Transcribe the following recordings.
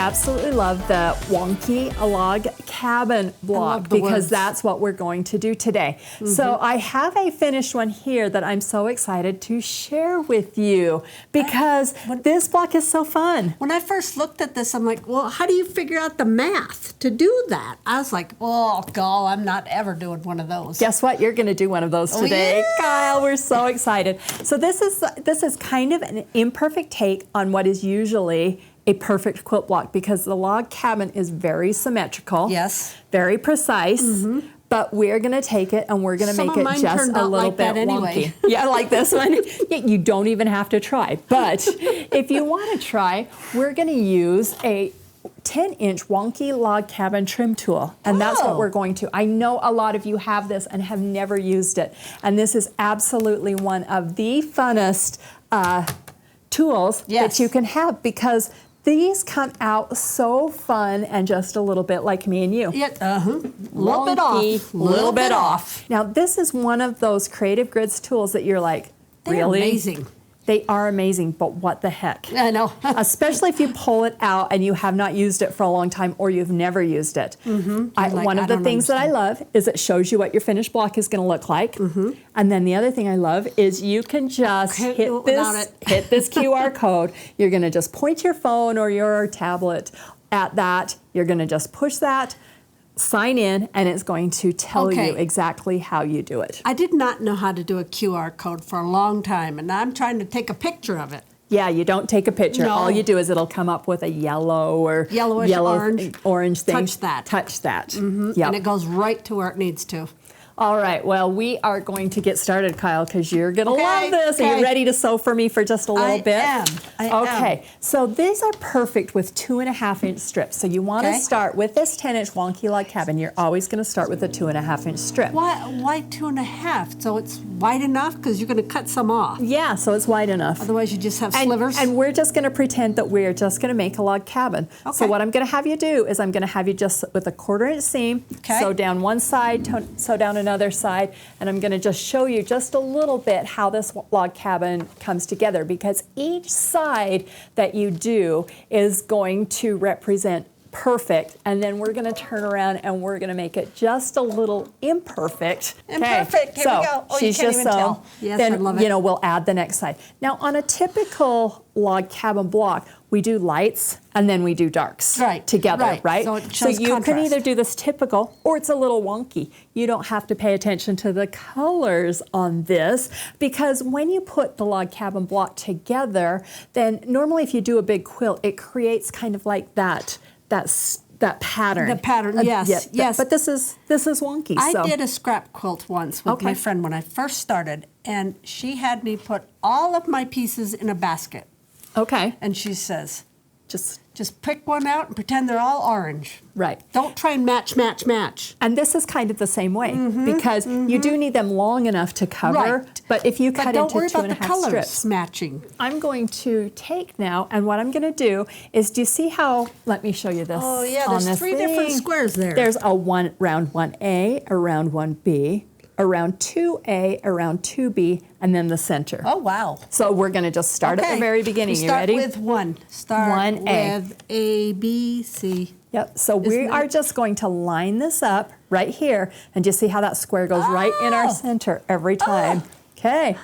absolutely love the Wonky log cabin block because that's what we're going to do today. So I have a finished one here that I'm so excited to share with you because this block is so fun. When I first looked at this, I'm like, well, how do you figure out the math to do that? I was like, oh, God, I'm not ever doing one of those. Guess what? You're going to do one of those today, Kyle. We're so excited. So this is kind of an imperfect take on what is usually a perfect quilt block because the log cabin is very symmetrical, very precise, but we're going to take it and we're going to make it just a little bit wonky. Yeah, like this one. You don't even have to try, but if you want to try, we're going to use a 10-inch Wonky log cabin trim tool, and that's what we're going to. I know a lot of you have this and have never used it, and this is absolutely one of the funnest tools that you can have because these come out so fun and just a little bit like me and you. Little bit off. Little bit off. Now this is one of those creative grids tools that you're like, really? They're amazing. They are amazing, but what the heck? I know. Especially if you pull it out and you have not used it for a long time or you've never used it. One of the things that I love is it shows you what your finished block is going to look like. And then the other thing I love is you can just hit this QR code. You're going to just point your phone or your tablet at that. You're going to just push that, sign in, and it's going to tell you exactly how you do it. I did not know how to do a QR code for a long time, and I'm trying to take a picture of it. Yeah, you don't take a picture. No. All you do is it'll come up with a yellow or yellowish orange thing. Touch that. Touch that. And it goes right to where it needs to. All right, well, we are going to get started, Kyle, because you're going to love this. Are you ready to sew for me for just a little bit? I am. So these are perfect with 2.5-inch strips. So you want to start with this 10-inch Wonky log cabin. You're always going to start with a 2.5-inch strip. Why 2.5? So it's wide enough? Because you're going to cut some off. Yeah, so it's wide enough. Otherwise you just have slivers. And we're just going to pretend that we're just going to make a log cabin. So what I'm going to have you do is I'm going to have you just with a 1/4-inch seam, sew down one side, sew down another side, and I'm going to just show you just a little bit how this log cabin comes together because each side that you do is going to represent perfect, and then we're going to turn around and we're going to make it just a little imperfect. Imperfect. Here we go. Oh, she's you can't just even tell. Yes, then I love it. we'll add the next side. Now on a typical log cabin block, we do lights and then we do darks together, right? So you can either do this typical or it's a little wonky. You don't have to pay attention to the colors on this because when you put the log cabin block together, then normally if you do a big quilt, it creates kind of like that pattern. The pattern, yes. But this is wonky. I did a scrap quilt once with my friend when I first started, and she had me put all of my pieces in a basket. And she says, just pick one out and pretend they're all orange. Don't try and match. And this is kind of the same way because you do need them long enough to cover. But if you cut into 2.5 strips, matching. I'm going to take now, and what I'm going to do is, do you see how? Let me show you this. Oh yeah, on there's this 3 different squares there. There's a round 1A, a round 1B, a round 2A, a round 2B, and then the center. Oh wow! So we're going to just start at the very beginning. You ready? Start with 1. Start with A, B, C. Yep, so we are just going to line this up right here, and just see how that square goes right in our center every time. Okay,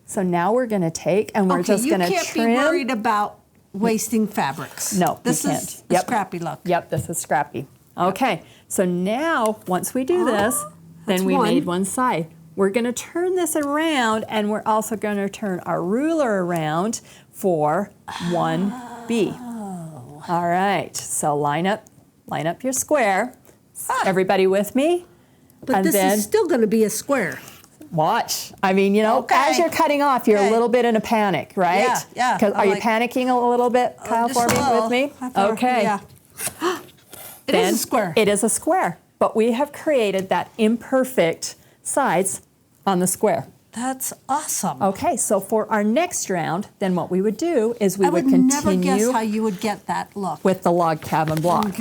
so now we're going to take, and we're just going to trim. You can't be worried about wasting fabrics. No, this is a scrappy look. Yep, this is scrappy. Okay, so now, once we do this, then we made one side. We're going to turn this around, and we're also going to turn our ruler around for 1B. All right, so line up your square. Everybody with me? But this is still going to be a square. Watch. I mean, as you're cutting off, you're a little bit in a panic, right? Yeah. Are you panicking a little bit, Kyle, for me, with me? Okay. Yeah. It is a square. It is a square, but we have created that imperfect sides on the square. That's awesome. Okay, so for our next round, then what we would do is we would continue. continue. I would never guess how you would get that look. With the log cabin block.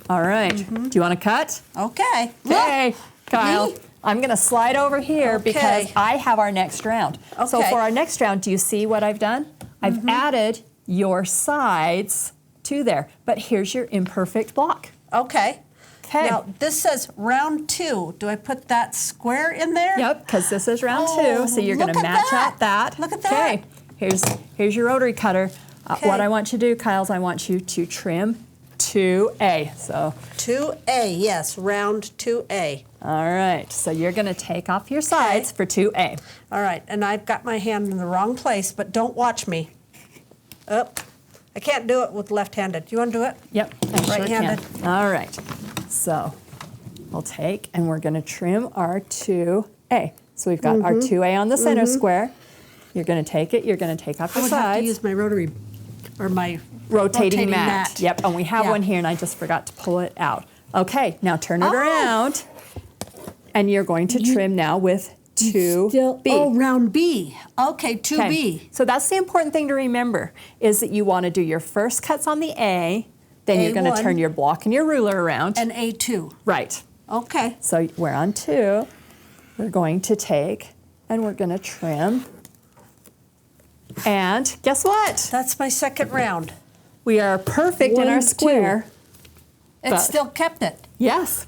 All right. Do you want to cut? Okay. Okay, Kyle. I'm going to slide over here because I have our next round. So for our next round, do you see what I've done? I've added your sides 2 there. But here's your imperfect block. Okay. Okay. Now, this says round 2. Do I put that square in there? Yep, because this is round 2, so you're look going to at match that. out that. Look at that. Okay, here's your rotary cutter. Okay. What I want you to do, Kyle, is I want you to trim 2A. So 2A, yes, round 2A. all right, so you're going to take off your sides for 2A. All right, and I've got my hand in the wrong place, but don't watch me. Up. I can't do it with left-handed. Do you want to do it? Yep, I sure Right-handed. can. All right, so we'll take and we're going to trim our 2A. So we've got our 2A on the center square. You're going to take it, you're going to take off I your would have to sides. use my rotary, or my Rotating mat. Yep, and we have Yeah. one here and I just forgot to pull it out. Okay, now turn it around and you're going to trim now with 2B. Oh, round B. Okay, 2B. Okay, so that's the important thing to remember is that you want to do your first cuts on the A, then you're going to A1. turn your block and your ruler around. And A2. Right. Okay. So we're on 2. We're going to take and we're going to trim. And guess what? That's my second round. We are perfect in 1, our 2. square. It But- still kept it. Yes.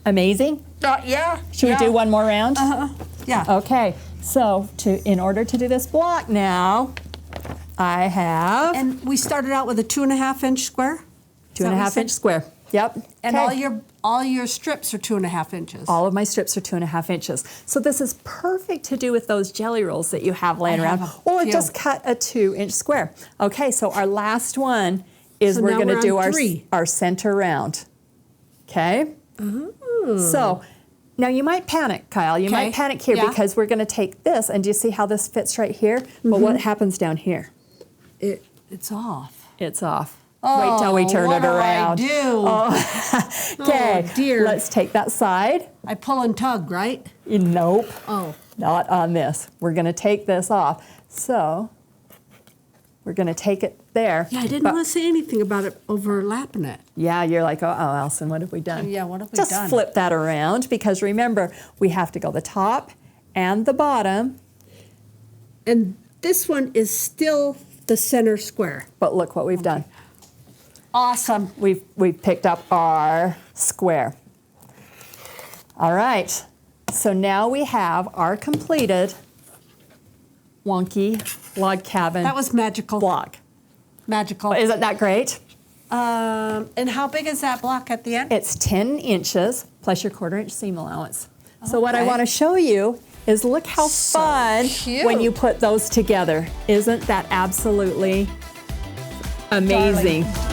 Amazing. Yeah. Should we do one more round? Yeah. Okay. So in order to do this block now, I have And we started out with a 2.5-inch square? 2.5-inch square. Yep. And Okay. all your strips are 2.5 inches. All of my strips are 2.5 inches. So this is perfect to do with those jelly rolls that you have laying I around. have a Or few. just cut a 2-inch square. Okay, so our last one is So we're now going to we're do on 3. our center round. Okay? So now you might panic, Kyle. You might Okay. panic here Yeah. because we're going to take this, and do you see how this fits right here? But what happens down here? It's off. It's off. Wait till we turn what it around. do I do? Okay, Oh, dear. let's take that side. I pull and tug, right? Nope, Oh. not on this. We're going to take this off. So we're going to take it there. Yeah, I didn't But- want to say anything about it overlapping it. Yeah, you're like, oh, Allison, what have we done? Yeah, what have we Just done? flip that around because remember, we have to go the top and the bottom. And this one is still the center square. But look what we've done. Awesome. We've picked up our square. All right, so now we have our completed Wonky log cabin That was magical. block. Magical. Isn't that great? And how big is that block at the end? It's 10 inches plus your 1/4-inch seam allowance. So what I Okay. want to show you is look how So fun cute. when you put those together. Isn't that absolutely amazing? Darling.